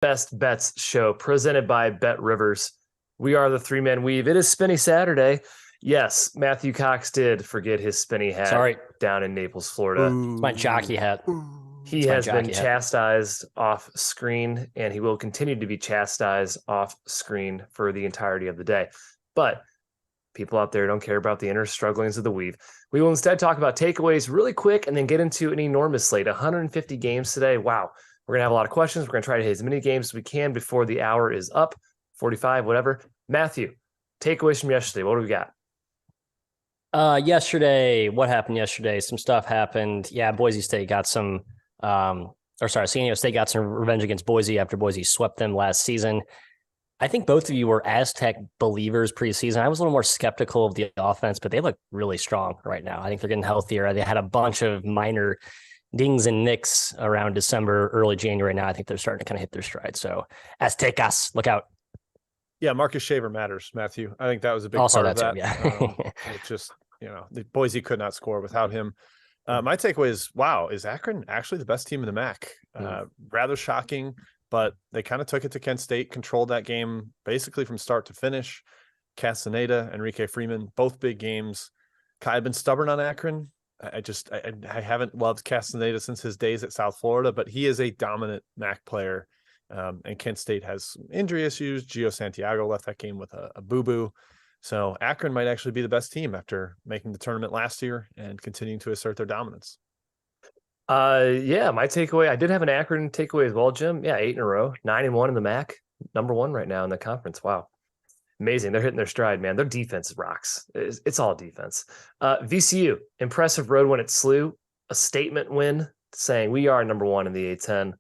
Best Bets show presented by BetRivers. We are the three-man weave. It is Spinny Saturday. Yes, Matthew Cox did forget his spinny hat Sorry. down in Naples, Florida. It's my jockey hat. He has been chastised off screen, and he will continue to be chastised off screen for the entirety of the day. But people out there don't care about the inner strugglings of the weave. We will instead talk about takeaways really quick and then get into an enormous slate. 150 games today. Wow. We're going to have a lot of questions. We're going to try to hit as many games as we can before the hour is up, 45, whatever. Matthew, takeaways from yesterday. What do we got? Yesterday, what happened yesterday? Some stuff happened. Yeah, Boise State got some, San Diego State got some revenge against Boise after Boise swept them last season. I think both of you were Aztec believers preseason. I was a little more skeptical of the offense, but they look really strong right now. I think they're getting healthier. They had a bunch of minor dings and nicks around December, early January. Now I think they're starting to kind of hit their stride. So Aztecas, look out. Yeah, Marcus Shaver matters, Matthew. I think that was a big also part of that. Too, yeah. It just, the Boise could not score without him. My takeaway is, wow, is Akron actually the best team in the MAC? Rather shocking, but they kind of took it to Kent State, controlled that game basically from start to finish. Castaneda, Enrique Freeman, both big games. Kai had been stubborn on Akron. I haven't loved Castaneda since his days at South Florida, but he is a dominant MAC player. And Kent State has injury issues. Gio Santiago left that game with a boo-boo. So Akron might actually be the best team after making the tournament last year and continuing to assert their dominance. Yeah, my takeaway, I did have an Akron takeaway as well, Jim. Yeah, 8 in a row, 9-1 in the MAC, number 1 right now in the conference. Wow. Amazing. They're hitting their stride, man. Their defense rocks. It's all defense. VCU, impressive road win at SLU, a statement win saying we are number 1 in the A10.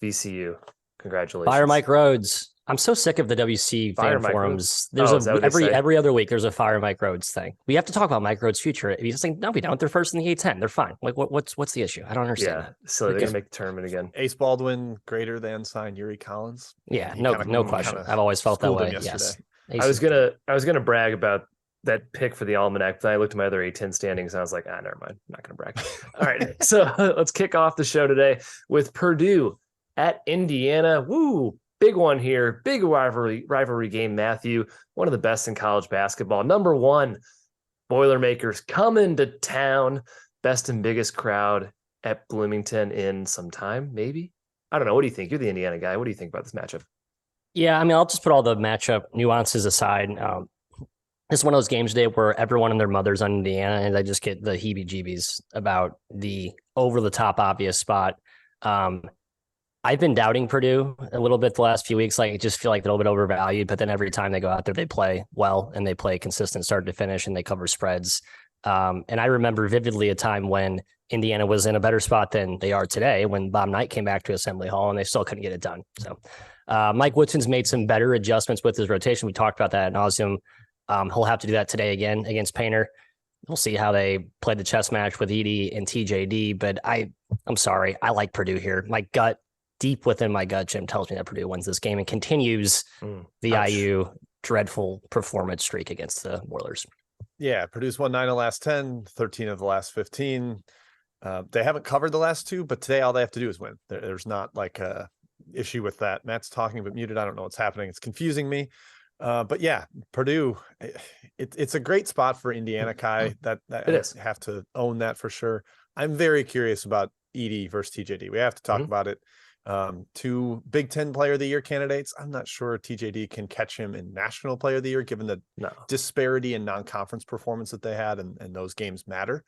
VCU, congratulations. Fire Mike Rhodes. I'm so sick of the WC fan forums. There's every other week there's a Fire Mike Rhodes thing. We have to talk about Mike Rhodes' future. He's saying, no, we don't. They're first in the A10. They're fine. Like, what's the issue? I don't understand. Yeah, so they're gonna make the tournament again. Ace Baldwin greater than sign Yuri Collins. Yeah, no question. I've always felt that way. Yes. I was gonna brag about that pick for the Almanac, but I looked at my other A10 standings and I was like, never mind. I'm not gonna brag. All right, so let's kick off the show today with Purdue at Indiana. Woo! Big one here. Big rivalry game, Matthew. One of the best in college basketball. Number 1, Boilermakers coming to town. Best and biggest crowd at Bloomington in some time, maybe. I don't know. What do you think? You're the Indiana guy. What do you think about this matchup? Yeah, I mean, I'll just put all the matchup nuances aside. It's one of those games today where everyone and their mother's on Indiana, and I just get the heebie-jeebies about the over-the-top obvious spot. I've been doubting Purdue a little bit the last few weeks. Like, I just feel like they're a little bit overvalued, but then every time they go out there, they play well and they play consistent start to finish and they cover spreads. And I remember vividly a time when Indiana was in a better spot than they are today when Bob Knight came back to Assembly Hall and they still couldn't get it done. So Mike Woodson's made some better adjustments with his rotation. We talked about that ad nauseum. He'll have to do that today again against Painter. We'll see how they play the chess match with Edey and TJD, but I'm sorry. I like Purdue here. My gut, deep within my gut, Jim tells me that Purdue wins this game and continues the IU dreadful performance streak against the Oilers. Yeah, Purdue's won 9 of the last 10, 13 of the last 15. They haven't covered the last 2, but today all they have to do is win. There's not like a issue with that. Matt's talking but muted. I don't know what's happening. It's confusing me. But yeah, Purdue, it's a great spot for Indiana, Kai. That it is. Have to own that for sure. I'm very curious about Edey versus TJD. We have to talk about it. 2 Big Ten Player of the Year candidates. I'm not sure TJD can catch him in National Player of the Year, given the disparity in non-conference performance that they had, and those games matter.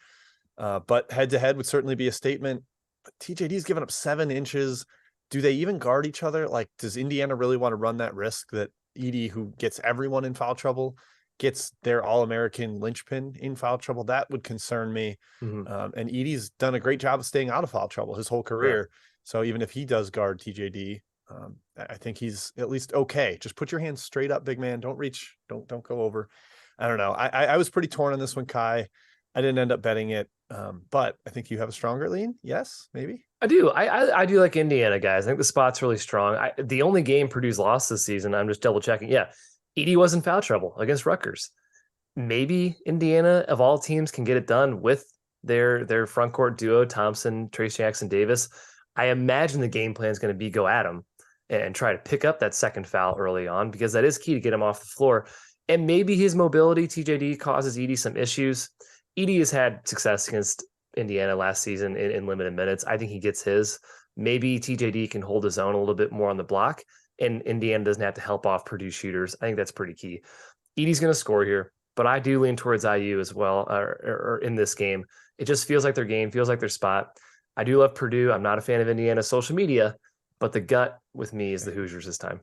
But head-to-head would certainly be a statement. But TJD's given up 7 inches. Do they even guard each other? Like, does Indiana really want to run that risk that Edey, who gets everyone in foul trouble, gets their All-American linchpin in foul trouble? That would concern me. And Edey's done a great job of staying out of foul trouble his whole career. Yeah. So even if he does guard TJD, I think he's at least okay. Just put your hands straight up, big man. Don't reach. Don't go over. I don't know. I was pretty torn on this one, Kai. I didn't end up betting it, but I think you have a stronger lean. Yes, maybe. I do. I do like Indiana, guys. I think the spot's really strong. The only game Purdue's lost this season, I'm just double checking. Yeah, Edey was in foul trouble against Rutgers. Maybe Indiana, of all teams, can get it done with their front court duo, Thompson, Trace Jackson Davis. I imagine the game plan is going to be go at him and try to pick up that second foul early on, because that is key to get him off the floor. And maybe his mobility, TJD, causes Edey some issues. Edey has had success against Indiana last season in limited minutes. I think he gets his. Maybe TJD can hold his own a little bit more on the block, and Indiana doesn't have to help off Purdue shooters. I think that's pretty key. Edey's going to score here, but I do lean towards IU as well, or in this game. It just feels like their game, feels like their spot. I do love Purdue. I'm not a fan of Indiana's social media, but the gut with me is the Hoosiers this time.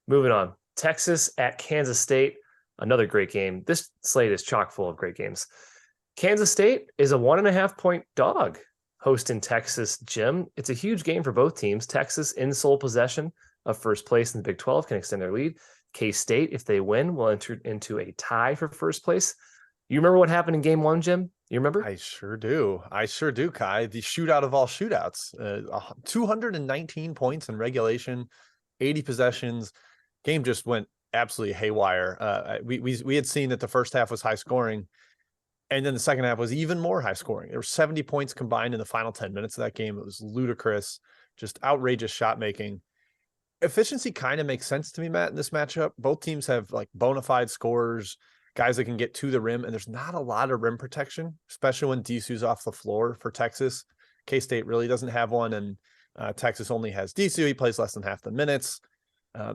Moving on. Texas at Kansas State. Another great game. This slate is chock full of great games. Kansas State is a 1.5-point dog hosting Texas, Jim. It's a huge game for both teams. Texas in sole possession of first place in the Big 12 can extend their lead. K-State, if they win, will enter into a tie for first place. You remember what happened in game one, Jim? You remember? I sure do, Kai. The shootout of all shootouts. 219 points in regulation, 80 possessions. Game just went absolutely haywire. We had seen that the first half was high scoring, and then the second half was even more high scoring. There were 70 points combined in the final 10 minutes of that game. It was ludicrous, just outrageous shot making. Efficiency kind of makes sense to me, Matt, in this matchup. Both teams have like bona fide scorers, guys that can get to the rim, and there's not a lot of rim protection, especially when Disu's off the floor for Texas. K-State really doesn't have one, and Texas only has Disu. He plays less than half the minutes.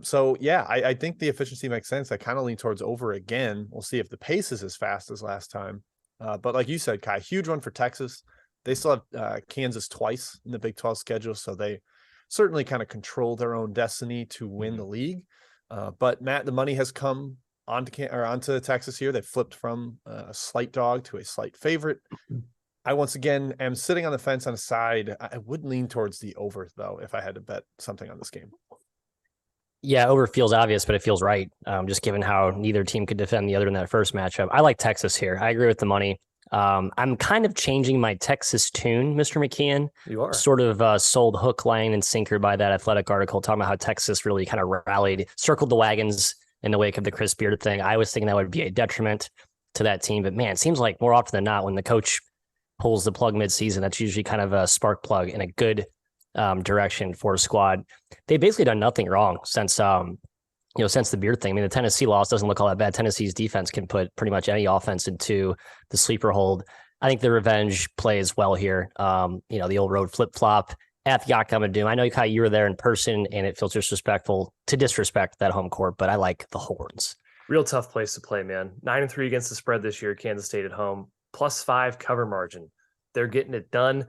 So yeah, I think the efficiency makes sense. I kind of lean towards over again. We'll see if the pace is as fast as last time. But like you said, Kai, huge one for Texas. They still have Kansas twice in the Big 12 schedule, so they certainly kind of control their own destiny to win the league. But Matt, the money has come onto Texas here. They flipped from a slight dog to a slight favorite. I once again am sitting on the fence on a side. I would lean towards the over though if I had to bet something on this game. Yeah, over feels obvious, but it feels right. Just given how neither team could defend the other in that first matchup. I like Texas here. I agree with the money. I'm kind of changing my Texas tune, Mr. McKeon. You are. Sort of sold hook, line, and sinker by that Athletic article talking about how Texas really kind of rallied, circled the wagons in the wake of the Chris Beard thing. I was thinking that would be a detriment to that team. But man, it seems like more often than not, when the coach pulls the plug midseason, that's usually kind of a spark plug in a good direction for a squad. They've basically done nothing wrong since the Beard thing. I mean, the Tennessee loss doesn't look all that bad. Tennessee's defense can put pretty much any offense into the sleeper hold. I think the revenge plays well here. The old road flip-flop at the Yakama Doom. I know, Kai, you were there in person, and it feels disrespectful to disrespect that home court, but I like the Horns. Real tough place to play, man. 9-3 against the spread this year, Kansas State at home, +5 cover margin. They're getting it done.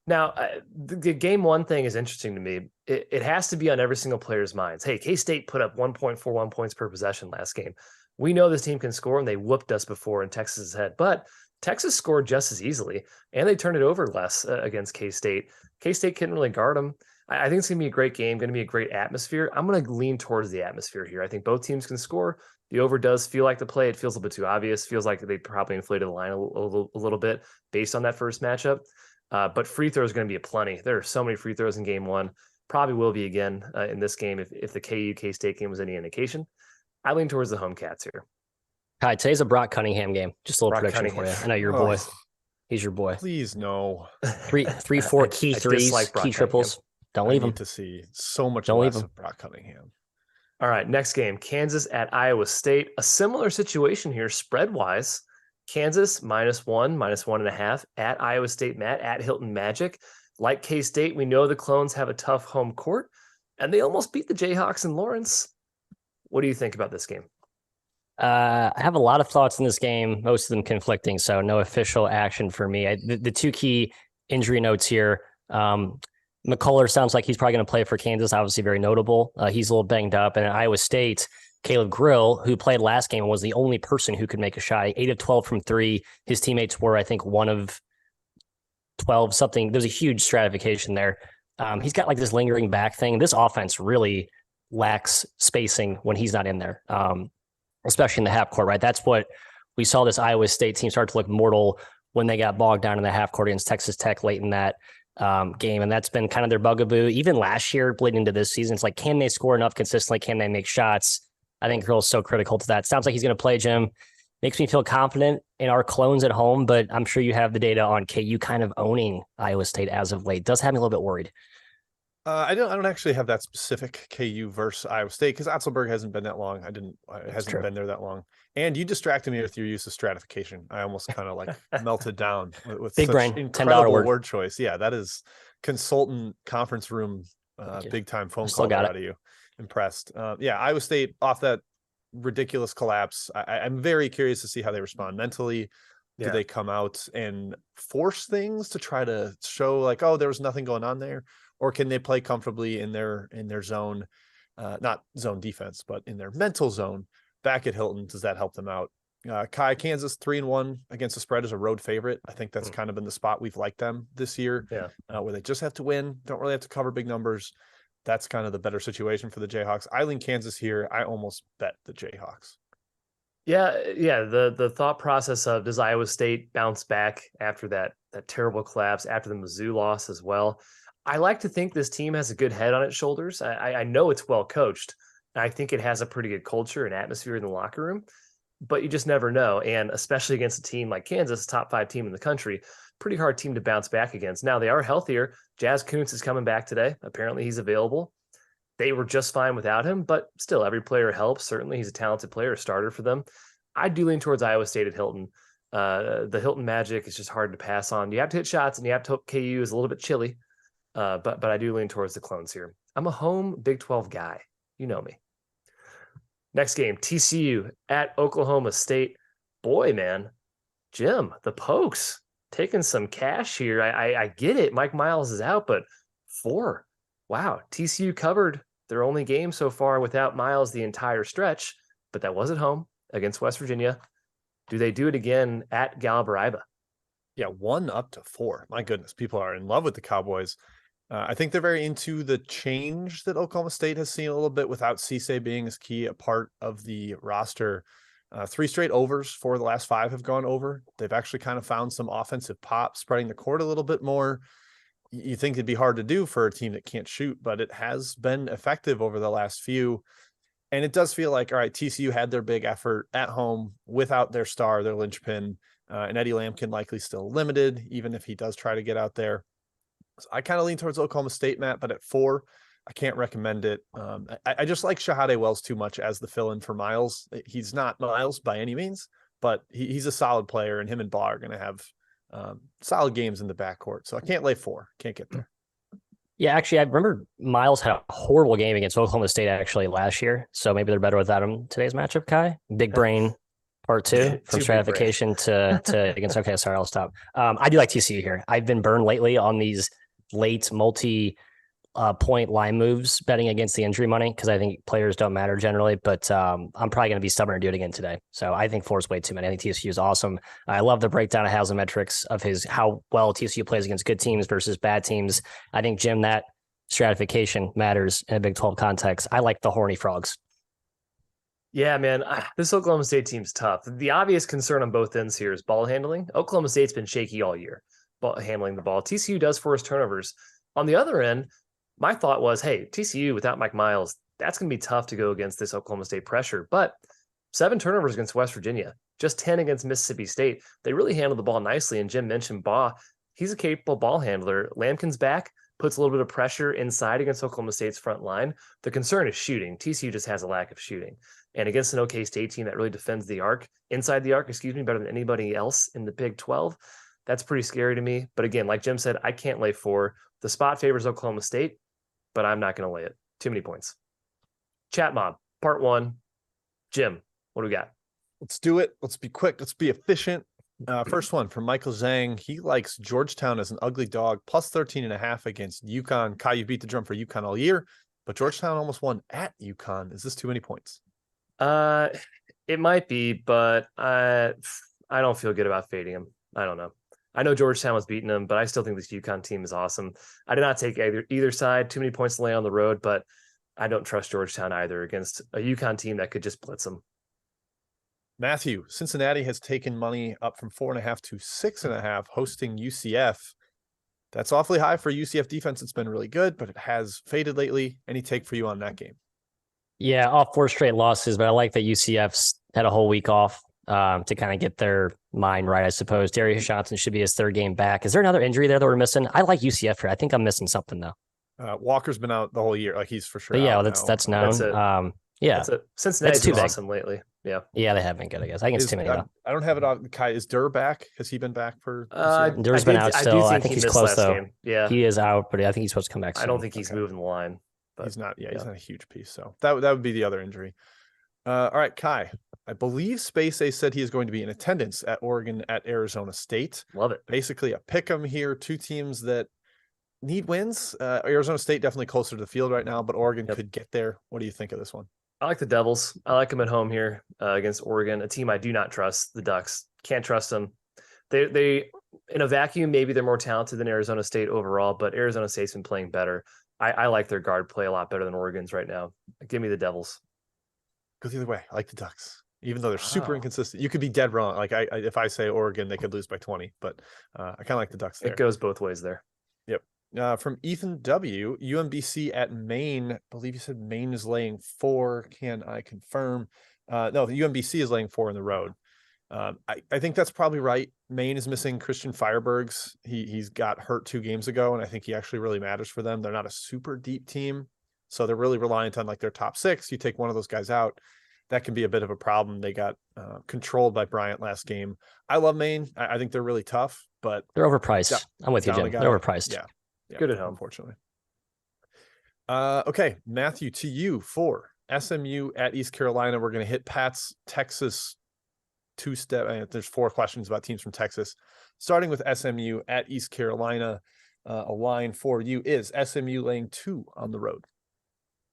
Now, the game one thing is interesting to me. It has to be on every single player's minds. Hey, K-State put up 1.41 points per possession last game. We know this team can score, and they whooped us before in Texas's head. But Texas scored just as easily, and they turned it over less against K-State. K-State couldn't really guard them. I think it's going to be a great game, going to be a great atmosphere. I'm going to lean towards the atmosphere here. I think both teams can score. The over does feel like the play. It feels a bit too obvious. Feels like they probably inflated the line a little bit based on that first matchup. But free throws are going to be aplenty. There are so many free throws in game one. Probably will be again in this game if the K-State game was any indication. I lean towards the home Cats here. Hi, today's a Brock Cunningham game. Just a little Brock prediction Cunningham. for you. I know your boy. He's your boy. Please no. 3-4 key threes, key triples. Don't leave I him. need to see so much Don't less leave him. of Brock Cunningham. All right, next game, Kansas at Iowa State. A similar situation here, spread-wise. Kansas -1, -1.5 at Iowa State, Matt, at Hilton Magic. Like K-State, we know the Clones have a tough home court, and they almost beat the Jayhawks in Lawrence. What do you think about this game? I have a lot of thoughts in this game, most of them conflicting, so no official action for me. The two key injury notes here, McCullough sounds like he's probably going to play for Kansas, obviously very notable. He's a little banged up, and at Iowa State, Caleb Grill, who played last game, was the only person who could make a shot. 8 of 12 from 3. His teammates were, I think, 1 of 12 something. There's a huge stratification there. He's got like this lingering back thing. This offense really lacks spacing when he's not in there, especially in the half court, right? That's what we saw this Iowa State team start to look mortal when they got bogged down in the half court against Texas Tech late in that game. And that's been kind of their bugaboo. Even last year, bleeding into this season, it's like, can they score enough consistently? Can they make shots? I think Grill's so critical to that. Sounds like he's going to play, Jim. Makes me feel confident in our Clones at home, but I'm sure you have the data on KU kind of owning Iowa State as of late. Does have me a little bit worried. I don't actually have that specific KU versus Iowa State because Otzelberg hasn't been that long. It hasn't been there that long. And you distracted me with your use of stratification. I almost kind of like melted down with Big such brain, incredible $10 word choice. Yeah, that is consultant conference room, big time phone call out of you. Impressed. Yeah, Iowa State off that ridiculous collapse. I'm very curious to see how they respond mentally. Do they come out and force things to try to show like, oh, there was nothing going on there? Or can they play comfortably in their zone, not zone defense, but in their mental zone back at Hilton? Does that help them out? Kai, Kansas 3-1 against the spread is a road favorite. I think that's kind of been the spot we've liked them this year, where they just have to win, don't really have to cover big numbers. That's kind of the better situation for the Jayhawks. I lean Kansas here. I almost bet the Jayhawks. Yeah. The thought process of does Iowa State bounce back after that terrible collapse, after the Mizzou loss as well? I like to think this team has a good head on its shoulders. I know it's well coached. I think it has a pretty good culture and atmosphere in the locker room, but you just never know. And especially against a team like Kansas, top 5 team in the country, pretty hard team to bounce back against. Now they are healthier. Jazz Kuntz is coming back today. Apparently he's available. They were just fine without him, but still every player helps. Certainly he's a talented player, a starter for them. I do lean towards Iowa State at Hilton. The Hilton magic is just hard to pass on. You have to hit shots and you have to hope KU is a little bit chilly. But I do lean towards the Clones here. I'm a home Big 12 guy. You know me. Next game, TCU at Oklahoma State. Boy, man, Jim, the Pokes taking some cash here. I get it. Mike Miles is out, but 4. Wow. TCU covered their only game so far without Miles the entire stretch, but that was at home against West Virginia. Do they do it again at Galbaraiba? Yeah, 1-4. My goodness, people are in love with the Cowboys. I think they're very into the change that Oklahoma State has seen a little bit without Cisse being as key a part of the roster. 3 straight overs, 4 of the last 5 have gone over. They've actually kind of found some offensive pop, spreading the court a little bit more. You think it'd be hard to do for a team that can't shoot, but it has been effective over the last few. And it does feel like, all right, TCU had their big effort at home without their star, their linchpin, and Eddie Lampkin likely still limited, even if he does try to get out there. So I kind of lean towards Oklahoma State, Matt, but at 4, I can't recommend it. I just like Shahade Wells too much as the fill-in for Miles. He's not Miles by any means, but he's a solid player, and him and Baugh are going to have solid games in the backcourt. So I can't lay 4. Can't get there. Yeah, actually, I remember Miles had a horrible game against Oklahoma State actually last year. So maybe they're better without him today's matchup, Kai. Big brain. Part 2 from stratification to against. Okay, sorry, I'll stop. I do like TCU here. I've been burned lately on these late multi-point line moves betting against the injury money because I think players don't matter generally. But I'm probably going to be stubborn and do it again today. So I think 4 is way too many. I think TCU is awesome. I love the breakdown of Haslametrics of how well TCU plays against good teams versus bad teams. I think, Jim, that stratification matters in a Big 12 context. I like the Horny Frogs. Yeah, man, this Oklahoma State team's tough. The obvious concern on both ends here is ball handling. Oklahoma State's been shaky all year, handling the ball. TCU does force turnovers. On the other end, my thought was, hey, TCU without Mike Miles, that's going to be tough to go against this Oklahoma State pressure. But 7 turnovers against West Virginia, just 10 against Mississippi State. They really handled the ball nicely. And Jim mentioned Baugh. He's a capable ball handler. Lampkin's back, puts a little bit of pressure inside against Oklahoma State's front line. The concern is shooting. TCU just has a lack of shooting. And against an OK State team that really defends the arc, inside the arc, better than anybody else in the Big 12, that's pretty scary to me. But again, like Jim said, I can't lay 4. The spot favors Oklahoma State, but I'm not going to lay it. Too many points. Chat Mob, part 1. Jim, what do we got? Let's do it. Let's be quick. Let's be efficient. First one from Michael Zhang. He likes Georgetown as an ugly dog, plus 13.5 against UConn. Kai, you beat the drum for UConn all year, but Georgetown almost won at UConn. Is this too many points? It might be, but I don't feel good about fading him. I don't know. I know Georgetown was beating them, but I still think this UConn team is awesome. I did not take either side. Too many points to lay on the road, but I don't trust Georgetown either against a UConn team that could just blitz them. Matthew, Cincinnati has taken money up from 4.5 to 6.5, hosting UCF. That's awfully high for UCF defense. It's been really good, but it has faded lately. Any take for you on that game? Yeah, off 4 straight losses, but I like that UCF's had a whole week off to kind of get their mind right, I suppose. Darius Johnson should be his 3rd game back. Is there another injury there that we're missing? I like UCF here. I think I'm missing something, though. Walker's been out the whole year. Like he's for sure. But yeah, out that's now. known. Yeah, Cincinnati's too been big. awesome lately. Yeah. Yeah, they have been good, I guess. I think it's too many though. I don't have it on. Kai, is Durr back? Has he been back for this year? Durr's been out still. I think he he's missed close last though. game. Yeah. He is out, but I think he's supposed to come back soon. I don't think he's moving the line. But he's not. Yeah, he's not a huge piece. So that would be the other injury. All right, Kai. I believe Space A said he is going to be in attendance at Oregon at Arizona State. Love it. Basically, a pick 'em here. Two teams that need wins. Arizona State definitely closer to the field right now, but Oregon could get there. What do you think of this one? I like the Devils. I like them at home here against Oregon, a team I do not trust. The Ducks, can't trust them. They in a vacuum, maybe they're more talented than Arizona State overall, but Arizona State's been playing better. I like their guard play a lot better than Oregon's right now. Give me the Devils. Go the other way. I like the Ducks, even though they're super inconsistent. You could be dead wrong. Like if I say Oregon, they could lose by 20, but I kind of like the Ducks there. It goes both ways there. Yep. From Ethan W, UMBC at Maine. I believe you said Maine is laying 4. Can I confirm? No, the UMBC is laying 4 in the road. I think that's probably right. Maine is missing Christian Firebergs. He's got hurt 2 games ago, and I think he actually really matters for them. They're not a super deep team, so they're really reliant on like their top 6. You take one of those guys out, that can be a bit of a problem. They got controlled by Bryant last game. I love Maine. I think they're really tough, but they're overpriced. I'm with you, Jim. They're overpriced. Yeah. Good at home, unfortunately. Okay, Matthew, to you for SMU at East Carolina. We're going to hit Pat's Texas two-step. There's 4 questions about teams from Texas. Starting with SMU at East Carolina, a line for you is SMU laying 2 on the road.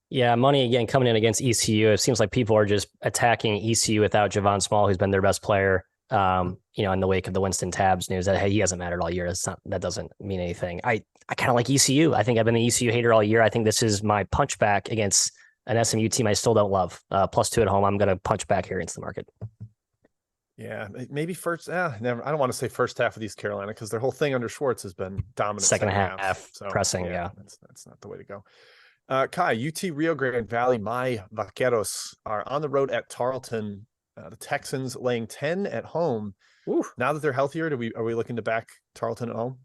Yeah, money again coming in against ECU. It seems like people are just attacking ECU without Javon Small, who's been their best player. In the wake of the Winston Tabbs news that hey, he hasn't mattered all year. That doesn't mean anything. I kind of like ECU. I think I've been the ECU hater all year. I think this is my punch back against an SMU team I still don't love. +2 at home. I'm going to punch back here against the market. Yeah, maybe first. Never. I don't want to say first half of East Carolina because their whole thing under Schwartz has been dominant. Second half so, pressing. Yeah, that's not the way to go. Kai, UT Rio Grande Valley. My Vaqueros are on the road at Tarleton. The Texans laying 10 at home. Ooh. Now that they're healthier, are we looking to back Tarleton at home?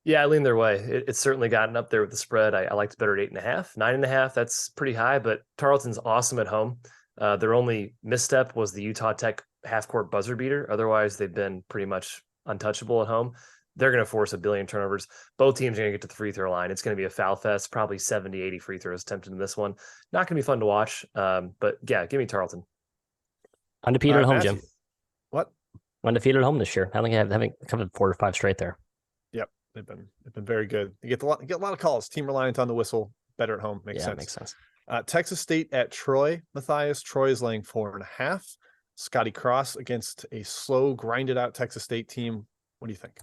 Yeah, I lean their way. It's certainly gotten up there with the spread. I liked it better at 8.5, 9.5. That's pretty high, but Tarleton's awesome at home. Their only misstep was the Utah Tech half-court buzzer beater. Otherwise, they've been pretty much untouchable at home. They're going to force a billion turnovers. Both teams are going to get to the free throw line. It's going to be a foul fest, probably 70, 80 free throws attempted in this one. Not going to be fun to watch, but yeah, give me Tarleton. Undefeated at home, Jim. What? Undefeated at home this year. I think haven't covered 4 or 5 straight there. Yep, they've been very good. You get a lot of calls. Team reliant on the whistle. Better at home. Makes sense. Texas State at Troy. Matthias. Troy is laying 4.5. Scotty Cross against a slow, grinded out Texas State team. What do you think?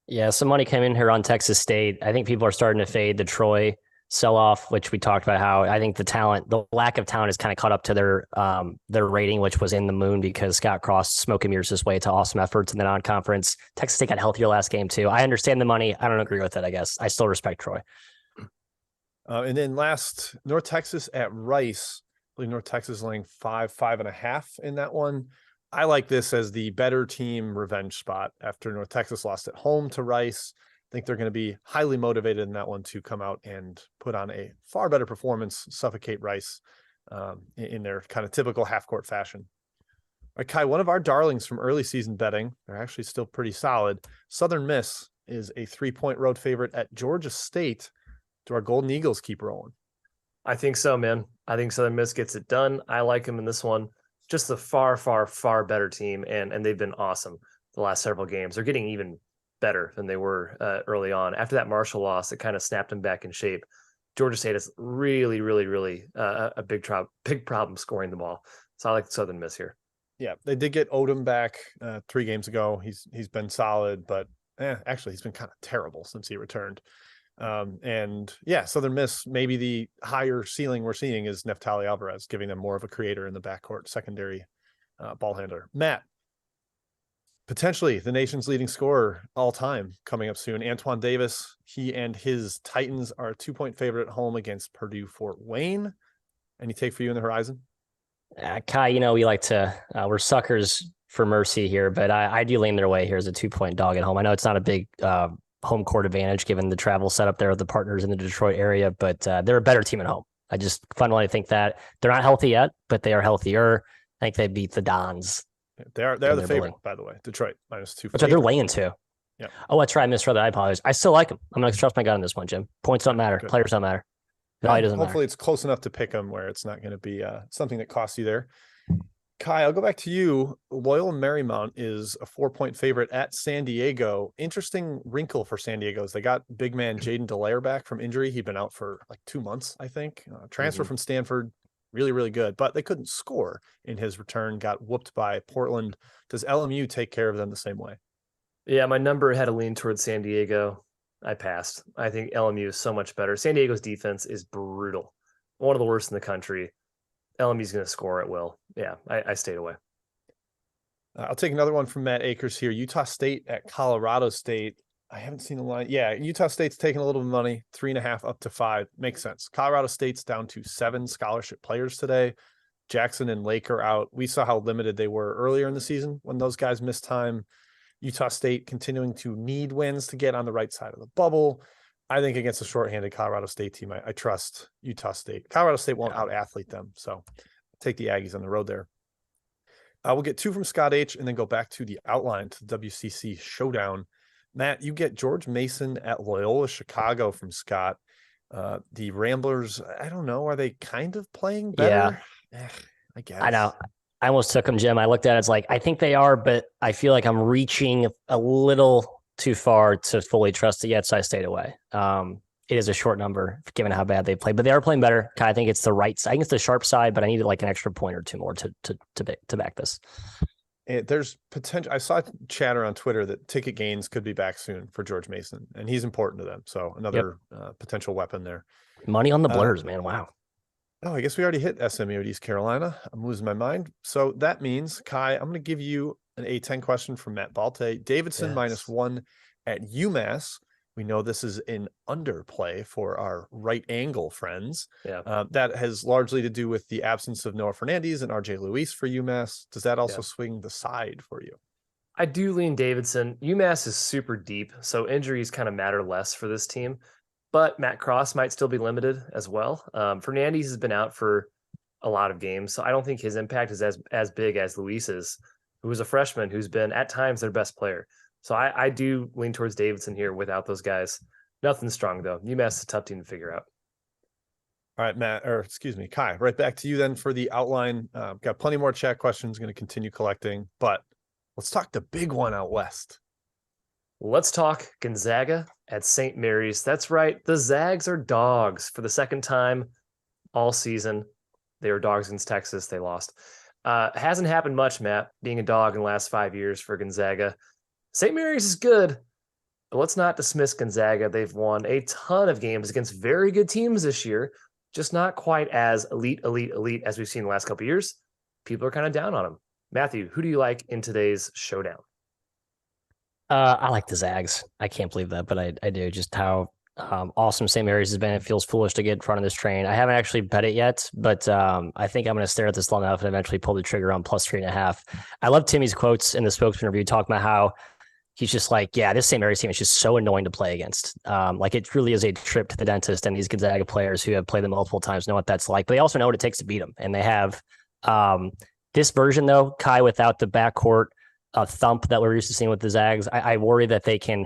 Yeah, some money came in here on Texas State. I think people are starting to fade the Troy sell-off, which we talked about how I think the lack of talent has kind of caught up to their rating, which was in the moon because Scott Cross smoke and mirrors his way to awesome efforts in the non-conference. Texas State got healthier last game too. I understand the money. I don't agree with it, I guess. I still respect Troy. And then last, North Texas at Rice. I believe North Texas laying 5.5 in that one. I like this as the better team revenge spot after North Texas lost at home to Rice. I think they're going to be highly motivated in that one to come out and put on a far better performance, suffocate Rice in their kind of typical half-court fashion. All right, Kai, one of our darlings from early season betting, they're actually still pretty solid. Southern Miss is a 3-point road favorite at Georgia State. Do our Golden Eagles keep rolling? I think so, man. I think Southern Miss gets it done. I like them in this one. Just a far, far, far better team, and they've been awesome the last several games. They're getting even better than they were early on. After that Marshall loss, it kind of snapped them back in shape. Georgia State is really, really, really a big problem scoring the ball. So I like Southern Miss here. Yeah, they did get Odom back 3 games ago. He's been solid, but actually he's been kind of terrible since he returned. And yeah, Southern Miss, maybe the higher ceiling we're seeing is Neftali Alvarez, giving them more of a creator in the backcourt, secondary ball handler. Matt, potentially the nation's leading scorer all time coming up soon. Antoine Davis, he and his Titans are a 2-point favorite at home against Purdue Fort Wayne. Any take for you in the horizon? Kai, we like to, we're suckers for mercy here, but I do lean their way here as a 2-point dog at home. I know it's not a big home court advantage given the travel setup there with the partners in the Detroit area, but they're a better team at home. I just fundamentally think that they're not healthy yet, but they are healthier. I think they beat the Dons. They're the favorite, building. By the way. Detroit -2. Which they're laying to. Yeah. Oh, that's right. I misread that. I apologize. I still like them. I'm going to trust my gut on this one, Jim. Points don't matter. Good. Players don't matter. Value doesn't matter. Hopefully it's close enough to pick them where it's not going to be something that costs you there. Kai, I'll go back to you. Loyola Marymount is a 4-point favorite at San Diego. Interesting wrinkle for San Diego is they got big man Jaden Delaire back from injury. He'd been out for like 2 months, I think. Transfer from Stanford, really, really good, but they couldn't score in his return, got whooped by Portland. Does LMU take care of them the same way? Yeah, my number had a lean towards San Diego. I passed. I think LMU is so much better. San Diego's defense is brutal. One of the worst in the country. LMU's going to score at will. Yeah, I stayed away. I'll take another one from Matt Akers here. Utah State at Colorado State. I haven't seen the line. Yeah, Utah State's taking a little bit of money, 3.5 up to 5. Makes sense. Colorado State's down to 7 scholarship players today. Jackson and Lake are out. We saw how limited they were earlier in the season when those guys missed time. Utah State continuing to need wins to get on the right side of the bubble. I think against a shorthanded Colorado State team, I trust Utah State. Colorado State won't out-athlete them, so take the Aggies on the road there. We'll get 2 from Scott H. and then go back to the outline to the WCC showdown. Matt, you get George Mason at Loyola Chicago from Scott. The Ramblers, I don't know, are they kind of playing better? Yeah, I guess. I know. I almost took them, Jim. I looked at it, it's like, I think they are, but I feel like I'm reaching a little too far to fully trust it yet, so I stayed away. It is a short number given how bad they play, but they are playing better. I think it's the right side. I think it's the sharp side, but I needed like an extra point or 2 more to back this. There's potential. I saw chatter on Twitter that Ticket Gains could be back soon for George Mason, and he's important to them. So another potential weapon there. Money on the Blurs, man. Wow. Oh, I guess we already hit SMU at East Carolina. I'm losing my mind. So that means, Kai, I'm going to give you an A10 question from Matt Balte. Davidson -1 at UMass. We know this is an underplay for our right angle friends. Yeah. That has largely to do with the absence of Noah Fernandez and RJ Luis for UMass. Does that also swing the side for you? I do lean Davidson. UMass is super deep, so injuries kind of matter less for this team. But Matt Cross might still be limited as well. Fernandez has been out for a lot of games, so I don't think his impact is as big as Luis's, who was a freshman who's been at times their best player. So I do lean towards Davidson here without those guys. Nothing strong, though. UMass is a tough team to figure out. All right, Kai, right back to you then for the outline. Got plenty more chat questions, going to continue collecting, but let's talk the big one out west. Let's talk Gonzaga at St. Mary's. That's right. The Zags are dogs for the second time all season. They were dogs against Texas. They lost. Hasn't happened much, Matt, being a dog in the last 5 years for Gonzaga. St. Mary's is good, but let's not dismiss Gonzaga. They've won a ton of games against very good teams this year, just not quite as elite as we've seen the last couple of years. People are kind of down on them. Matthew, who do you like in today's showdown? I like the Zags. I can't believe that, but I do. Just how awesome St. Mary's has been. It feels foolish to get in front of this train. I haven't actually bet it yet, but I think I'm going to stare at this long enough and eventually pull the trigger on +3.5. I love Timmy's quotes in the spokesman review talking about how he's just like, yeah, this St. Mary's team is just so annoying to play against. Like it really is a trip to the dentist, and these Gonzaga players who have played them multiple times know what that's like, but they also know what it takes to beat them. And they have this version though, Kai, without the backcourt thump that we're used to seeing with the Zags. I worry that they can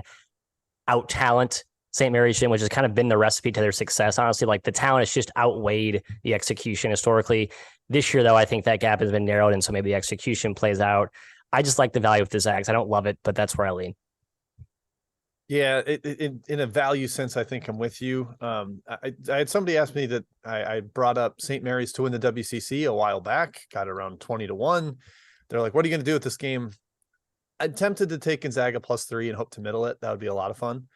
out-talent St. Mary's Gym, which has kind of been the recipe to their success. Honestly, like the talent has just outweighed the execution historically. This year, though, I think that gap has been narrowed, and so maybe the execution plays out. I just like the value with the Zags. I don't love it, but that's where I lean. Yeah, in a value sense, I think I'm with you. I had somebody ask me that I brought up St. Mary's to win the WCC a while back, got around 20-1. They're like, what are you going to do with this game? I'm tempted to take Gonzaga +3 and hope to middle it. That would be a lot of fun.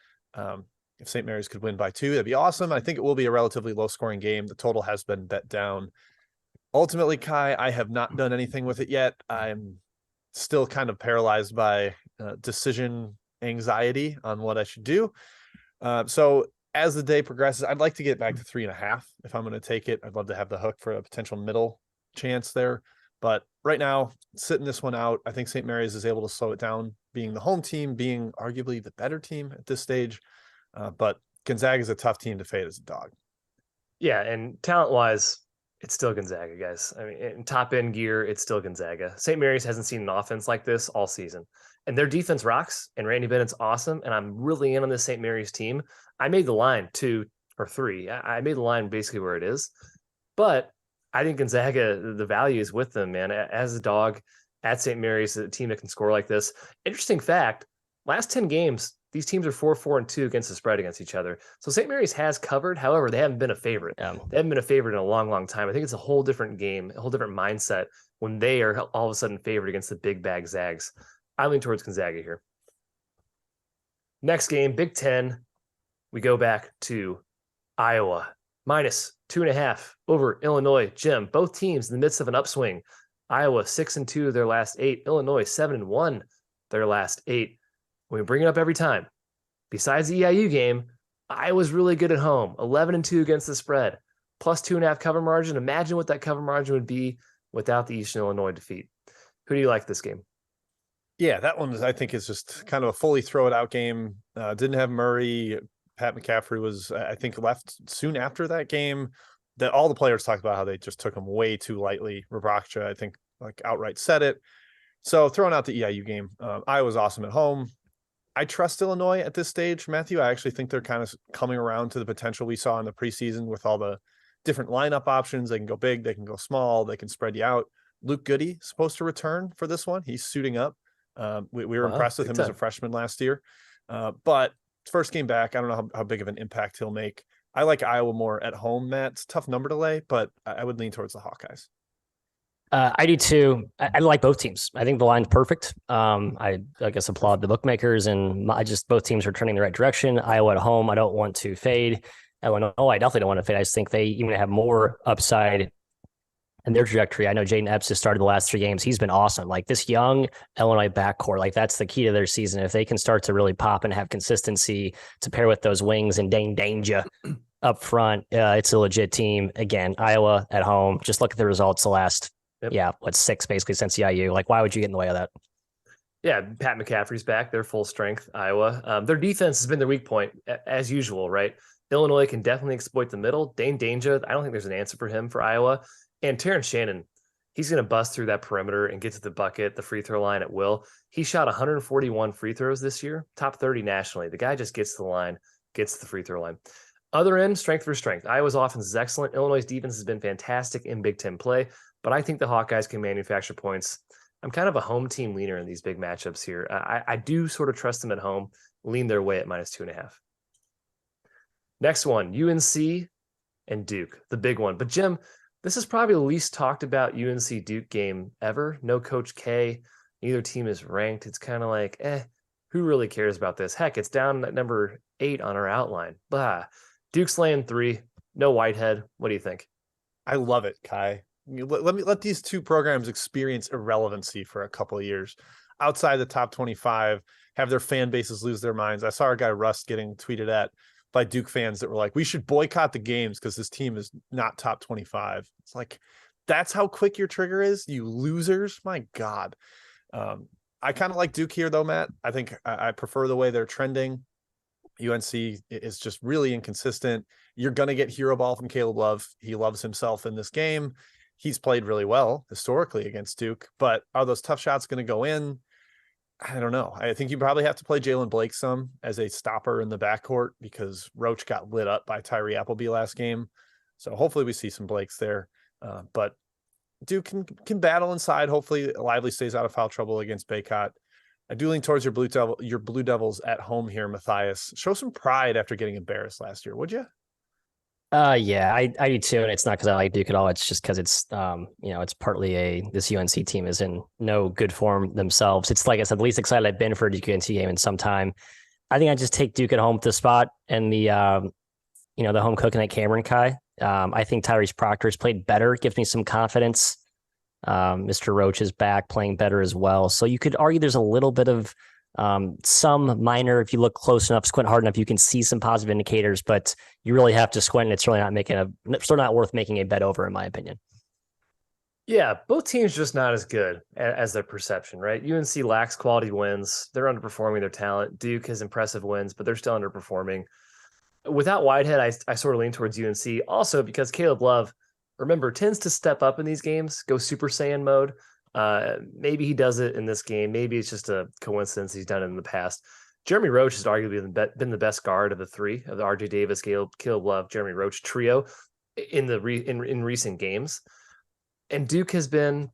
If St. Mary's could win by 2, that'd be awesome. I think it will be a relatively low-scoring game. The total has been bet down. Ultimately, Kai, I have not done anything with it yet. I'm still kind of paralyzed by decision anxiety on what I should do. So as the day progresses, I'd like to get back to 3.5 if I'm going to take it. I'd love to have the hook for a potential middle chance there. But right now, sitting this one out, I think St. Mary's is able to slow it down being the home team, being arguably the better team at this stage. But Gonzaga is a tough team to fade as a dog. Yeah, and talent-wise, it's still Gonzaga, guys. I mean, in top-end gear, it's still Gonzaga. St. Mary's hasn't seen an offense like this all season. And their defense rocks, and Randy Bennett's awesome, and I'm really in on this St. Mary's team. I made the line 2 or 3. I made the line basically where it is. But I think Gonzaga, the value is with them, man. As a dog at St. Mary's, a team that can score like this. Interesting fact, last 10 games, these teams are 4-4-2 against the spread against each other. So St. Mary's has covered. However, they haven't been a favorite. They haven't been a favorite in a long, long time. I think it's a whole different game, a whole different mindset when they are all of a sudden favored against the big bag Zags. I lean towards Gonzaga here. Next game, Big Ten. We go back to Iowa. -2.5 over Illinois. Jim, both teams in the midst of an upswing. Iowa 6-2 their last 8. Illinois 7-1 their last 8. We bring it up every time. Besides the EIU game, Iowa's really good at home. 11-2 against the spread. +2.5 cover margin. Imagine what that cover margin would be without the Eastern Illinois defeat. Who do you like this game? Yeah, that one I think is just kind of a fully throw it out game. Didn't have Murray. Pat McCaffrey was, I think, left soon after that game. That all the players talked about how they just took him way too lightly. Rabraksha, I think, like outright said it. So throwing out the EIU game, Iowa's awesome at home. I trust Illinois at this stage, Matthew. I actually think they're kind of coming around to the potential we saw in the preseason with all the different lineup options. They can go big, they can go small, they can spread you out. Luke Goody supposed to return for this one. He's suiting up. We were impressed with him as a freshman last year. But first game back, I don't know how big of an impact he'll make. I like Iowa more at home, Matt. It's a tough number to lay, but I would lean towards the Hawkeyes. I do too. I like both teams. I think the line's perfect. I guess applaud the bookmakers, and both teams are turning the right direction. Iowa at home, I don't want to fade. Illinois, I definitely don't want to fade. I just think they even have more upside in their trajectory. I know Jaden Epps has started the last 3 games. He's been awesome. Like this young Illinois backcourt, like that's the key to their season. If they can start to really pop and have consistency to pair with those wings and Dane Danger up front, it's a legit team. Again, Iowa at home. Just look at the results the last 6 basically since EIU. Like, why would you get in the way of that? Yeah, Pat McCaffrey's back. They're full strength, Iowa. Their defense has been their weak point, as usual, right? Illinois can definitely exploit the middle. Dane Danger, I don't think there's an answer for him for Iowa. And Terrence Shannon, he's going to bust through that perimeter and get to the bucket, the free throw line at will. He shot 141 free throws this year, top 30 nationally. The guy just gets to the line, gets to the free throw line. Other end, strength for strength. Iowa's offense is excellent. Illinois' defense has been fantastic in Big Ten play, but I think the Hawkeyes can manufacture points. I'm kind of a home team leaner in these big matchups here. I do sort of trust them at home, lean their way at -2.5. Next one, UNC and Duke, the big one. But Jim, this is probably the least talked about UNC Duke game ever. No Coach K. Neither team is ranked. It's kind of like, who really cares about this? Heck, it's down at number 8 on our outline. Blah. Duke's laying 3. No Whitehead. What do you think? I love it, Kai. Let these two programs experience irrelevancy for a couple of years outside the top 25, have their fan bases lose their minds. I saw our guy Russ getting tweeted at by Duke fans that were like, we should boycott the games because this team is not top 25. It's like, that's how quick your trigger is, you losers. My God. I kind of like Duke here though, Matt. I think I prefer the way they're trending. UNC is just really inconsistent. You're going to get hero ball from Caleb Love. He loves himself in this game. He's played really well historically against Duke, but are those tough shots going to go in? I don't know. I think you probably have to play Jalen Blake some as a stopper in the backcourt because Roach got lit up by Tyree Appleby last game. So hopefully we see some Blakes there. But Duke can battle inside. Hopefully Lively stays out of foul trouble against Baycott. I do lean towards your Blue Devils at home here, Matthias. Show some pride after getting embarrassed last year, would you? Yeah, I do too, and it's not because I like Duke at all. It's just because it's it's partly this UNC team is in no good form themselves. It's like I said, the least excited I've been for a Duke UNC game in some time. I think I just take Duke at home with the spot and the the home cooking at Cameron Kai. I think Tyrese Proctor has played better, gives me some confidence. Mr. Roach is back playing better as well. So you could argue there's a little bit of some minor, if you look close enough, squint hard enough, you can see some positive indicators, but you really have to squint and it's really not worth making a bet over, in my opinion. Yeah, both teams just not as good as their perception, right? UNC lacks quality wins. They're underperforming their talent. Duke has impressive wins, but they're still underperforming. Without Whitehead, I sort of lean towards UNC also because Caleb Love, remember, tends to step up in these games, go Super Saiyan mode. Maybe he does it in this game. Maybe it's just a coincidence he's done it in the past. Jeremy Roach has arguably been the best guard of the three of the RJ Davis, Caleb Love, Jeremy Roach trio in in recent games. And Duke has been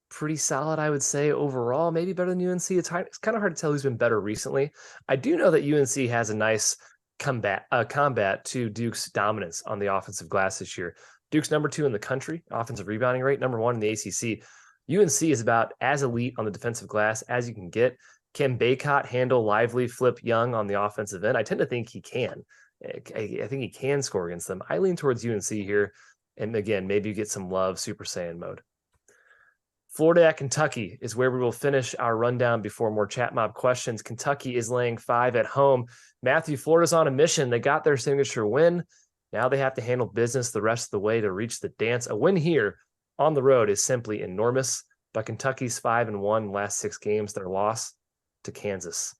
pretty solid, I would say, overall, maybe better than UNC. It's kind of hard to tell who's been better recently. I do know that UNC has a nice combat to Duke's dominance on the offensive glass this year. Duke's number 2 in the country, offensive rebounding rate, number 1 in the ACC. UNC is about as elite on the defensive glass as you can get. Can Baycott handle Lively, Flip, Young on the offensive end? I tend to think he can. I think he can score against them. I lean towards UNC here. And again, maybe you get some Love Super Saiyan mode. Florida at Kentucky is where we will finish our rundown before more chat mob questions. Kentucky is laying 5 at home. Matthew, Florida's on a mission. They got their signature win. Now they have to handle business the rest of the way to reach the dance. A win here on the road is simply enormous, but Kentucky's 5-1 last 6 games, their loss to Kansas.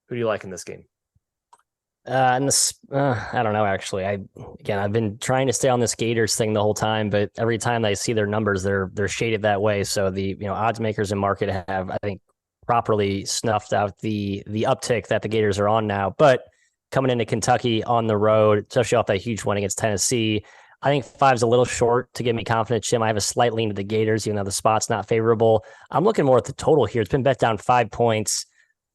Who do you like in this game? I don't know, actually. I've been trying to stay on this Gators thing the whole time, but every time I see their numbers, they're shaded that way. So the odds makers in market have, I think, properly snuffed out the uptick that the Gators are on now. But coming into Kentucky on the road, especially off that huge win against Tennessee, I think 5's a little short to give me confidence, Jim. I have a slight lean to the Gators, even though the spot's not favorable. I'm looking more at the total here. It's been bet down 5 points.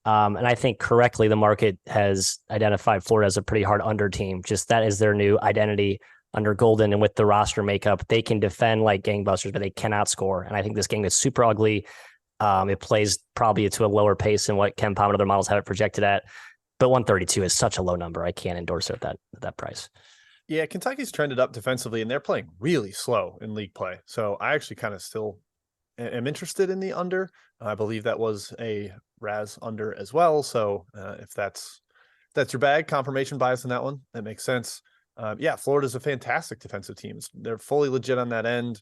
And I think correctly, the market has identified Florida as a pretty hard under team. Just that is their new identity under Golden. And with the roster makeup, they can defend like gangbusters, but they cannot score. And I think this game is super ugly. It plays probably to a lower pace than what Ken Palm and other models have it projected at. But 132 is such a low number. I can't endorse it at that price. Yeah, Kentucky's trended up defensively, and they're playing really slow in league play. So I actually kind of still am interested in the under. I believe that was a Raz under as well. So if that's your bag, confirmation bias in that one, that makes sense. Yeah, Florida's a fantastic defensive team. They're fully legit on that end.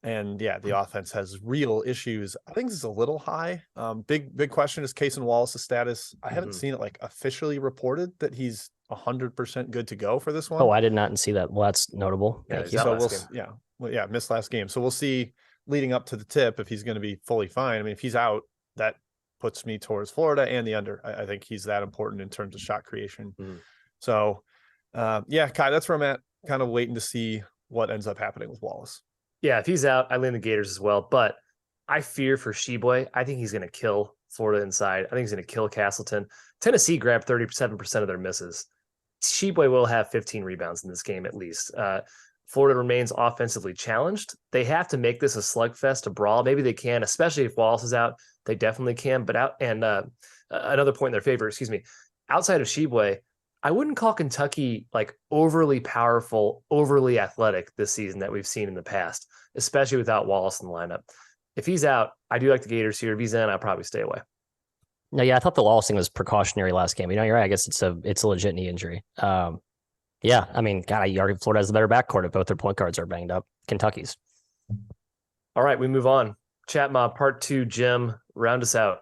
And yeah, the offense has real issues. I think this is a little high. Big question is Cason Wallace's status. I haven't seen it like officially reported that he's 100% good to go for this one. Oh, I did not see that. Well, that's notable. Yeah, missed last game. So we'll see leading up to the tip if he's going to be fully fine. I mean, if he's out, that puts me towards Florida and the under. I think he's that important in terms of shot creation. So yeah, Kai, that's where I'm at, kind of waiting to see what ends up happening with Wallace. Yeah, if he's out, I lean the Gators as well. But I fear for Sheboy. I think he's going to kill Florida inside. I think he's going to kill Castleton. Tennessee grabbed 37% of their misses. Sheboy will have 15 rebounds in this game at least. Florida remains offensively challenged. They have to make this a slugfest, a brawl. Maybe they can, especially if Wallace is out. They definitely can. But another point in their favor, outside of Sheboy, I wouldn't call Kentucky like overly powerful, overly athletic this season that we've seen in the past, especially without Wallace in the lineup. If he's out, I do like the Gators here. If he's in, I'll probably stay away. No, yeah, I thought the Wallace thing was precautionary last game. You're right. I guess it's a legit knee injury. Yeah, I mean, God, you argue Florida has the better backcourt if both their point guards are banged up. Kentucky's. All right, we move on. Chat Mob Part 2, Jim, round us out.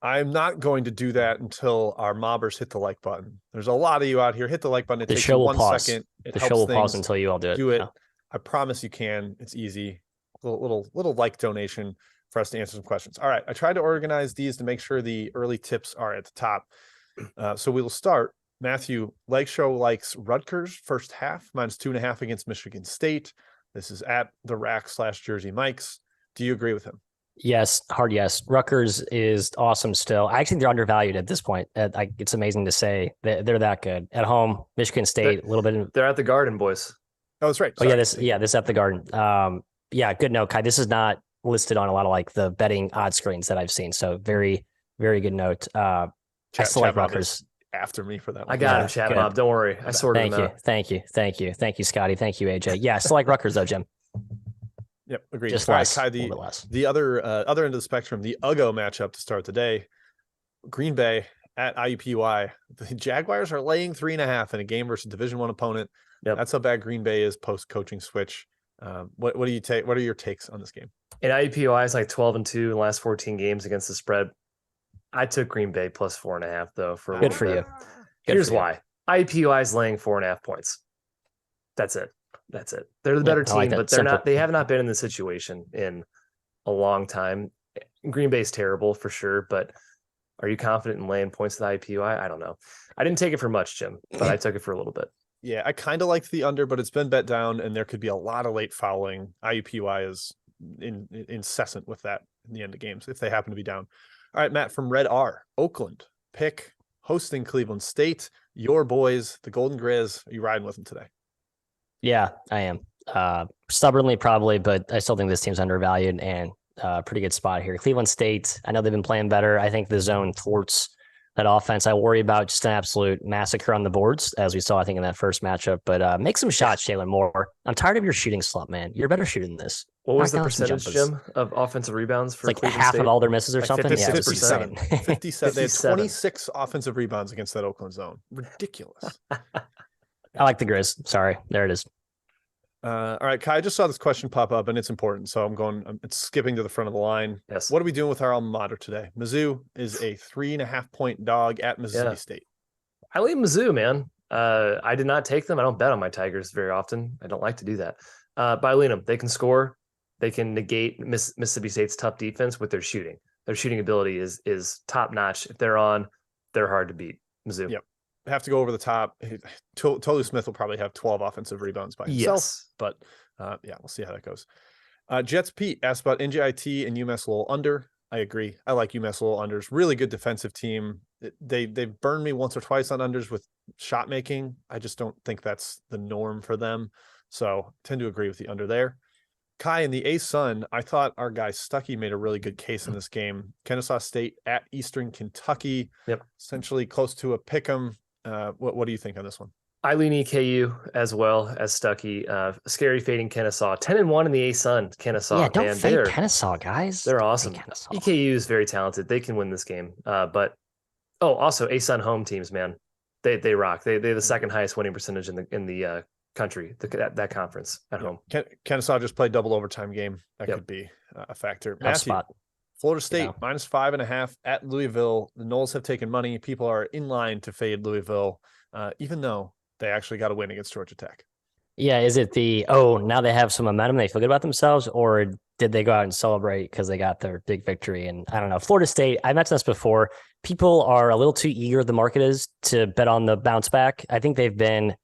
I'm not going to do that until our mobbers hit the like button. There's a lot of you out here. Hit the like button. It takes you 1 second. The show will pause until you all do it. Do it. No. I promise you can. It's easy. Little like donation for us to answer some questions. All right. I tried to organize these to make sure the early tips are at the top. So we will start. Matthew, Leg Show likes Rutgers first half, -2.5 against Michigan State. This is at the Rack/Jersey Mikes. Do you agree with him? Yes, hard yes. Rutgers is awesome still. I think they're undervalued at this point. It's amazing to say they're that good. At home, Michigan State, a little bit. They're at the Garden, boys. Oh, that's right. Sorry. Oh, yeah, this at the Garden. Yeah, good note, Kai. This is not listed on a lot of like the betting odds screens that I've seen. So very, very good note. I still like Rutgers. After me for that one. I got him, Chat Mob. Don't worry. I sorted him out. Thank you, Scotty. Thank you, AJ. Yeah, I still like Rutgers though, Jim. Yep, agreed. Just all less, right, Kai, the other end of the spectrum, the UGO matchup to start the day. Green Bay at IUPUI. The Jaguars are laying 3.5 in a game versus Division I opponent. Yep. That's how bad Green Bay is post coaching switch. What do you take? What are your takes on this game? In IUPUI is like 12-2 in the last 14 games against the spread. I took Green Bay plus 4.5 though for a Good little for bit. you. Here's why. IUPUI is laying 4.5 points. That's it. They're the better team, but they have not been in this situation in a long time. Green Bay's terrible for sure, but are you confident in laying points with IUPUI? I don't know. I didn't take it for much, Jim, but I took it for a little bit. Yeah, I kind of liked the under, but it's been bet down, and there could be a lot of late fouling. IUPUI is incessant with that in the end of games if they happen to be down. All right, Matt from Red R, Oakland pick hosting Cleveland State. Your boys, the Golden Grizz. Are you riding with them today? Yeah, I am. Stubbornly, probably, but I still think this team's undervalued and pretty good spot here. Cleveland State, I know they've been playing better. I think the zone thwarts that offense. I worry about just an absolute massacre on the boards, as we saw, I think, in that first matchup. But make some shots, Jalen Moore. I'm tired of your shooting slump, man. You're a better shooter than this. What was the percentage, Jim, of offensive rebounds for like Cleveland half State? of all their misses or like something? 57. Yeah, 57. They had 26 offensive rebounds against that Oakland zone. Ridiculous. I like the Grizz. Sorry. There it is. All right, Kai, I just saw this question pop up and it's important. So I'm skipping to the front of the line. Yes. What are we doing with our alma mater today? Mizzou is a 3.5 point dog at Mississippi State. I leave Mizzou, man. I did not take them. I don't bet on my Tigers very often. I don't like to do that. But I lean them. They can score. They can negate Mississippi State's tough defense with their shooting. Their shooting ability is top notch. If they're on, they're hard to beat. Mizzou. Yep. Have to go over the top. Tolu Smith will probably have 12 offensive rebounds by himself, but yeah, we'll see how that goes. Jets Pete asked about NJIT and UMass Lowell under. I agree. I like UMass Lowell unders. Really good defensive team. They've burned me once or twice on unders with shot making. I just don't think that's the norm for them. So tend to agree with the under there. Kai in the A-Sun, I thought our guy Stuckey made a really good case in this game. Kennesaw State at Eastern Kentucky. Yep. Essentially close to a pick 'em. What do you think on this one? I lean EKU as well as Stuckey. Scary fading Kennesaw. 10-1 in the A-Sun. Kennesaw. Yeah, don't fade Kennesaw, guys. They're awesome. EKU is very talented. They can win this game. But also A-Sun home teams, man. They rock. They're the second highest winning percentage in the country. That conference at home. Kennesaw just played double overtime game. That could be a factor. Matthew, Florida State minus 5.5 at Louisville. The Noles have taken money. People are in line to fade Louisville, even though they actually got a win against Georgia Tech. Yeah, is it now they have some momentum, they feel good about themselves, or did they go out and celebrate because they got their big victory? And I don't know. Florida State, I mentioned this before, people are a little too eager, the market is, to bet on the bounce back. I think they've been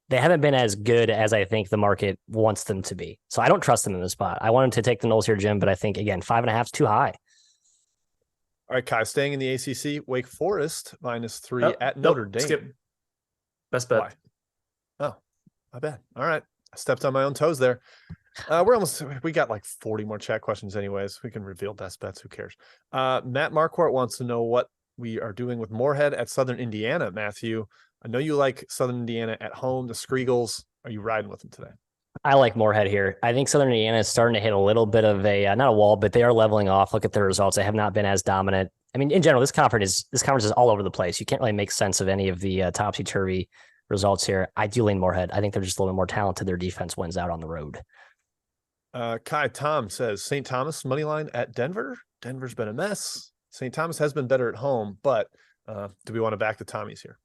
they haven't been as good as I think the market wants them to be. So I don't trust them in this spot. I wanted to take the Noles here, Jim, but I think, again, 5.5 is too high. All right, Kai, staying in the ACC, Wake Forest -3 at Notre Dame. Skip. Best bet. Why? Oh, my bad. All right. I stepped on my own toes there. We got like 40 more chat questions anyways. We can reveal best bets. Who cares? Matt Marquardt wants to know what we are doing with Moorhead at Southern Indiana, Matthew. I know you like Southern Indiana at home, the Screagles. Are you riding with them today? I like Moorhead here. I think Southern Indiana is starting to hit a little bit of a, not a wall, but they are leveling off. Look at their results. They have not been as dominant. I mean, in general, this conference is all over the place. You can't really make sense of any of the topsy-turvy results here. I do lean Moorhead. I think they're just a little bit more talented. Their defense wins out on the road. Kai Tom says St. Thomas money line at Denver. Denver's been a mess. St. Thomas has been better at home, but do we want to back the Tommies here?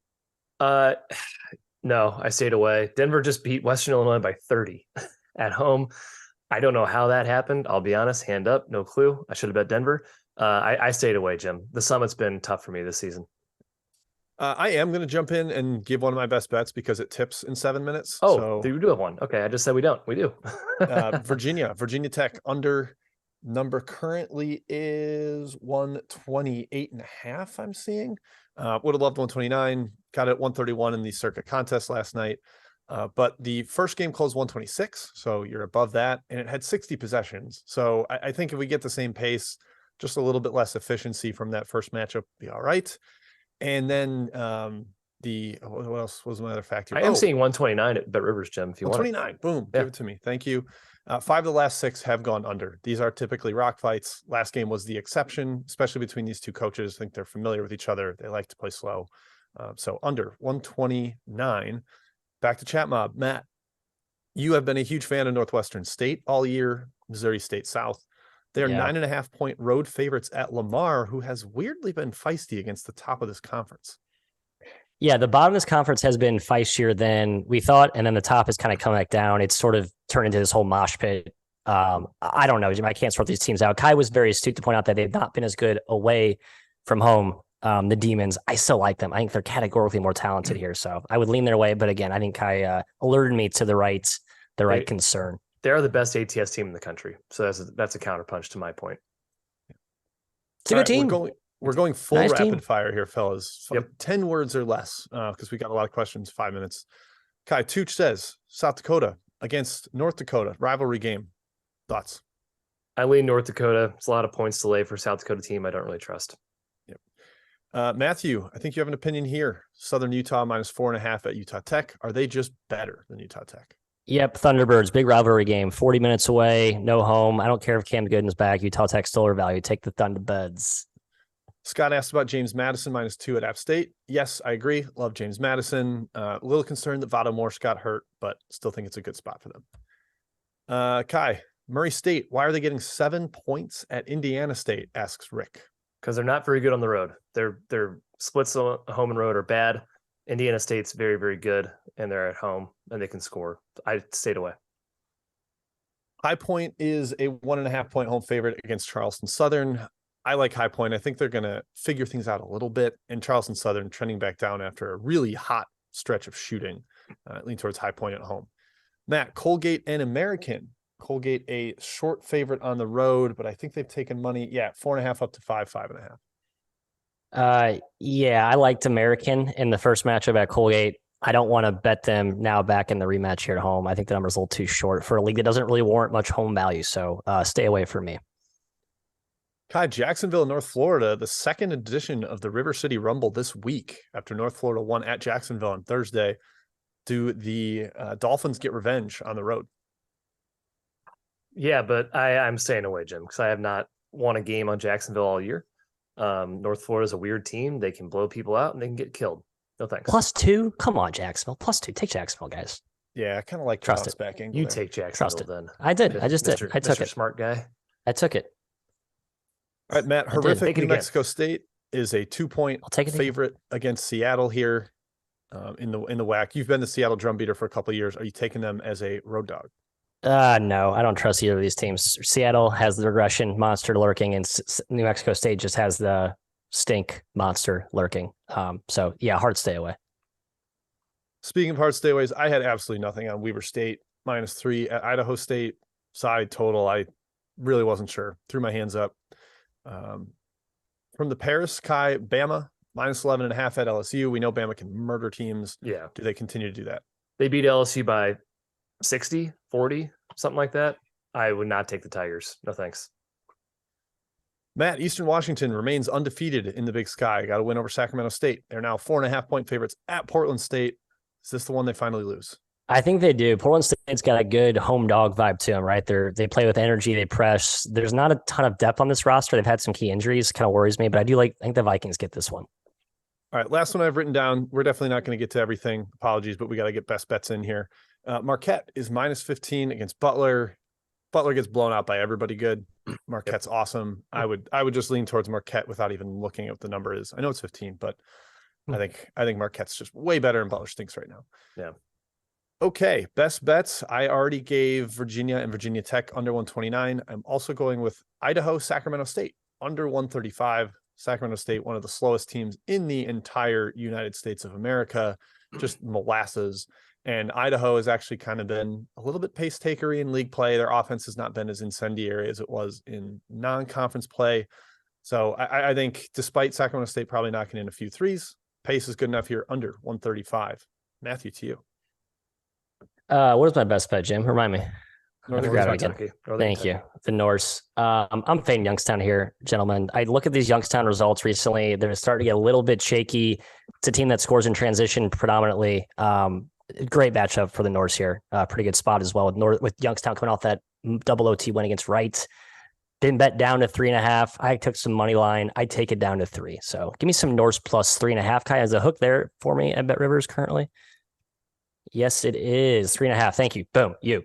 No, I stayed away. Denver just beat Western Illinois by 30 at home. I don't know how that happened. I'll be honest, hand up, no clue. I should have bet Denver. I stayed away, Jim. The Summit's been tough for me this season. I am going to jump in and give one of my best bets because it tips in 7 minutes. So you do have one. Okay, I just said we don't. We do. Virginia Tech under number currently is 128.5. I'm seeing. Would have loved 129. Got it at 131 in the circuit contest last night. But the first game closed 126, so you're above that, and it had 60 possessions. So I think if we get the same pace, just a little bit less efficiency from that first matchup, be all right. And then what else was my other factor? I am seeing 129 at BetRivers, Jim. If you want 129, boom, give it to me. Thank you. 5 of the last 6 have gone under. These are typically rock fights. Last game was the exception, especially between these two coaches. I think they're familiar with each other. They like to play slow. So under 129. Back to chat mob. Matt. You have been a huge fan of Northwestern State all year, Missouri State South. They are 9.5-point road favorites at Lamar, who has weirdly been feisty against the top of this conference. Yeah, the bottom of this conference has been feistier than we thought, and then the top has kind of come back down. It's sort of turned into this whole mosh pit. I don't know, Jim. I can't sort these teams out. Kai was very astute to point out that they've not been as good away from home. The Demons, I still like them. I think they're categorically more talented here, so I would lean their way. But again, I think Kai alerted me to the right concern. They are the best ATS team in the country, so that's a counterpunch to my point. It's a good team. We're going full nice rapid team. fire here, fellas. Yep. 10 words or less, because we got a lot of questions. 5 minutes. Kai Tooch says South Dakota against North Dakota rivalry game. Thoughts? I lean North Dakota. It's a lot of points to lay for South Dakota team I don't really trust. Yep. Matthew, I think you have an opinion here. Southern Utah -4.5 at Utah Tech. Are they just better than Utah Tech? Yep, Thunderbirds, big rivalry game. 40 minutes away, no home. I don't care if Cam Gooden's back. Utah Tech still are value. Take the Thunderbirds. Scott asked about James Madison -2 at App State. Yes, I agree. Love James Madison. A little concerned that Vado Morse got hurt, but still think it's a good spot for them. Kai, Murray State, why are they getting 7 points at Indiana State? Asks Rick. Because they're not very good on the road. Their splits on home and road are bad. Indiana State's very, very good, and they're at home, and they can score. I stayed away. High Point is a 1.5-point home favorite against Charleston Southern. I like High Point. I think they're going to figure things out a little bit. And Charleston Southern trending back down after a really hot stretch of shooting. Lean towards High Point at home. Matt, Colgate and American. Colgate a short favorite on the road, but I think they've taken money. Yeah, 4.5 up to 5.5. Yeah, I liked American in the first matchup at Colgate. I don't want to bet them now back in the rematch here at home. I think the number's a little too short for a league that doesn't really warrant much home value. So stay away from me. Kai, Jacksonville, North Florida, the second edition of the River City Rumble this week after North Florida won at Jacksonville on Thursday. Do the Dolphins get revenge on the road? Yeah, but I'm staying away, Jim, because I have not won a game on Jacksonville all year. North Florida is a weird team. They can blow people out and they can get killed. No thanks. +2? Come on, Jacksonville. +2. Take Jacksonville, guys. Yeah, I kind of like Trust bounce it. back angle You there. take Jacksonville then. I did. I just did. I took Mr. it. Smart guy. I took it. All right, Matt, I did. horrific Take it New again. Mexico State is a 2-point I'll take it again. favorite against Seattle here in the WAC. You've been the Seattle drum beater for a couple of years. Are you taking them as a road dog? No, I don't trust either of these teams. Seattle has the regression monster lurking, and New Mexico State just has the stink monster lurking. So yeah, hard stay away. Speaking of hard stayaways, I had absolutely nothing on Weber State -3 at Idaho State side total. I really wasn't sure. Threw my hands up. From the Paris, Kai, Bama -11.5 at LSU. We know Bama can murder teams. Yeah. Do they continue to do that? They beat LSU by 60, 40, something like that. I would not take the Tigers. No thanks. Matt, Eastern Washington remains undefeated in the Big Sky. Got a win over Sacramento State. They're now 4.5-point favorites at Portland State. Is this the one they finally lose? I think they do. Portland State's got a good home dog vibe to them, right? They play with energy, they press. There's not a ton of depth on this roster. They've had some key injuries, kind of worries me, but I think the Vikings get this one. All right, last one I've written down. We're definitely not going to get to everything. Apologies, but we got to get best bets in here. Marquette is -15 against Butler. Butler gets blown out by everybody good. Marquette's awesome. I would just lean towards Marquette without even looking at what the number is. I know it's 15, but I think Marquette's just way better and Butler stinks right now. Yeah. Okay, best bets. I already gave Virginia and Virginia Tech under 129. I'm also going with Idaho, Sacramento State under 135. Sacramento State, one of the slowest teams in the entire United States of America, just molasses. And Idaho has actually kind of been a little bit pace takery in league play. Their offense has not been as incendiary as it was in non-conference play. So I think despite Sacramento State probably knocking in a few threes, pace is good enough here under 135. Matthew, to you. What is my best bet, Jim? Remind me. Northern forgot it again. Kentucky. Northern Thank you. Kentucky. The Norse. I'm fading Youngstown here, gentlemen. I look at these Youngstown results recently. They're starting to get a little bit shaky. It's a team that scores in transition predominantly. Great matchup for the Norse here. Pretty good spot as well with Youngstown coming off that double OT win against Wright. Didn't bet down to 3.5. I took some money line. I take it down to 3. So give me some Norse plus 3.5. Kai has a hook there for me at BetRivers currently. Yes, it is 3.5. Thank you. Boom. You.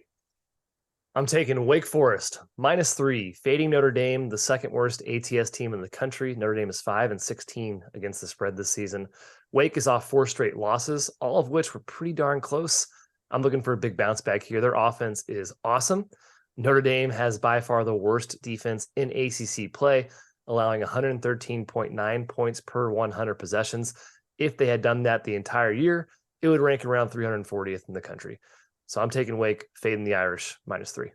I'm taking Wake Forest -3, fading Notre Dame, the second worst ATS team in the country. Notre Dame is 5-16 against the spread this season. Wake is off 4 straight losses, all of which were pretty darn close. I'm looking for a big bounce back here. Their offense is awesome. Notre Dame has by far the worst defense in ACC play, allowing 113.9 points per 100 possessions. If they had done that the entire year, it would rank around 340th in the country. So I'm taking Wake, fading the Irish -3.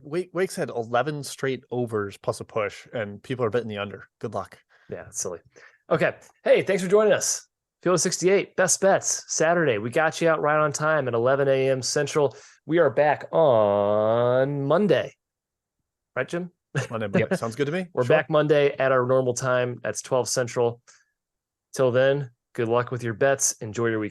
Wake's had 11 straight overs plus a push, and people are betting the under. Good luck. Yeah, it's silly. Okay. Hey, thanks for joining us. Field 68, Best Bets, Saturday. We got you out right on time at 11 a.m. Central. We are back on Monday. Right, Jim? Monday. Yep. Sounds good to me. We're back Monday at our normal time. That's 12 Central. Till then, good luck with your bets. Enjoy your week.